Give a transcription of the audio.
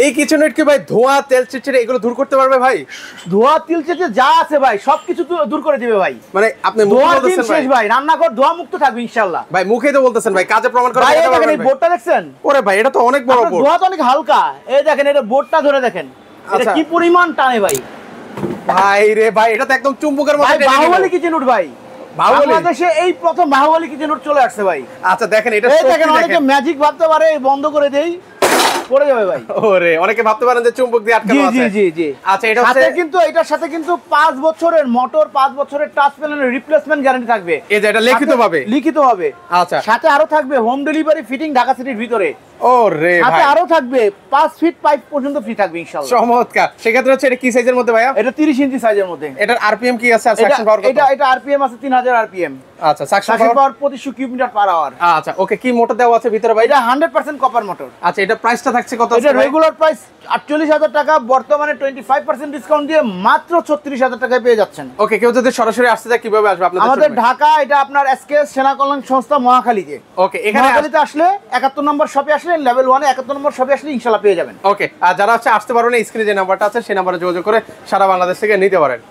এই কিচেনউড কি ভাই ধোঁয়া তেল চিটচিটে এগুলো দূর করতে পারবে ভাই? ধোঁয়া তিল চেটে যা আছে ভাই সবকিছু দূর করে দিবে ভাই। মানে আপনি মুখে ধোঁয়া বলতেছেন শেষ ভাই, রান্নাঘর ধোঁয়া মুক্ত থাকবে ইনশাআল্লাহ। ভাই মুখেই তো বলতেছেন ভাই, কাজে প্রমাণ করে ভাই দেখাতে দেখেন পারবেন এই ভাই? বোর্ডটা দেখছেন? ওরে ভাই এটা তো অনেক বড় বোর্ড। ধোঁয়া তো অনেক হালকা, এই দেখেন এটা বোর্ডটা ধরে দেখেন এটা আচ্ছা। কি পরিমাণ টানে ভাই। ভাই রে ভাই এটা তো একদম চুম্বকের মতো ভাই টেনে নিল। বাহুবলী কিচেনউড ভাই, বাহুবলী? বাংলাদেশে এই প্রথম বাহুবলী কিচেনউড চলে আসছে ভাই। আচ্ছা দেখেন এটা এই দেখেন শক্তি অনেকে দেখেন। ম্যাজিক ভাবতে পারে, বন্ধ করে দেই পড়ে যাবে ভাই। ওরে অনেকে ভাবতে পারেন যে চুম্বক দিয়ে জি আটকানো আছে। জি জি জি। আচ্ছা এটা সাথে হচ্ছে কিন্তু এটার সাথে কিন্তু 5 বছরের মোটর, 5 বছরের টাচ প্যানেলের রিপ্লেসমেন্ট গ্যারান্টি থাকবে। এই যে এটা লিখিতভাবে? লিখিতভাবে। আচ্ছা। সাথে আরো থাকবে হোম ডেলিভারি ফিটিং ঢাকা সিটির ভিতরে। ওরে সাথে ভাই আরো থাকবে 5 ফিট পাইপ পর্যন্ত ফ্রি থাকবে ইনশাআল্লাহ। চমৎকার। সেক্ষেত্রে হচ্ছে এটা কি সাইজের মধ্যে ভাইয়া? এটা 30 ইঞ্চি সাইজের মধ্যে। এটার আরপিএম কি আছে আর সাকশন পাওয়ার কত? এটা আরপিএম আছে 3000 আরপিএম। আচ্ছা সাকশন সাকশন পাওয়ার? পাওয়ার 2500 কিউব মিটার পার আওয়ার। আচ্ছা ওকে, কি মোটর দেওয়া আছে ভিতরে ভাই? এটা 100% কপার মোটর। আচ্ছা এটা প্রাইসটা থাকছে কত? এটা রেগুলার প্রাইস 48000 টাকা, বর্তমানে 25% ডিসকাউন্ট দিয়ে মাত্র 36000 টাকায় পেয়ে যাচ্ছেন। ওকে, কেউ যদি সরাসরি আসতে চায় কিভাবে আসবে আপনাদের? আমাদের ঢাকা, এটা আপনার এসকেএস সেনা কল্যাণ সংস্থা মহাখালীতে। ওকে, এখানে মহাখালীতে আসলে 71 নম্বর শপে আসলে লেভেল 1 এ 71 নম্বর শপে আসলে ইনশাআল্লাহ পেয়ে যাবেন। ওকে, আর যারা হচ্ছে আসতে পারবেন না স্ক্রিনে যে নাম্বারটা আছে সেই নাম্বারে যোগাযোগ করে সারা বাংলাদেশ থেকে নিতে পারেন।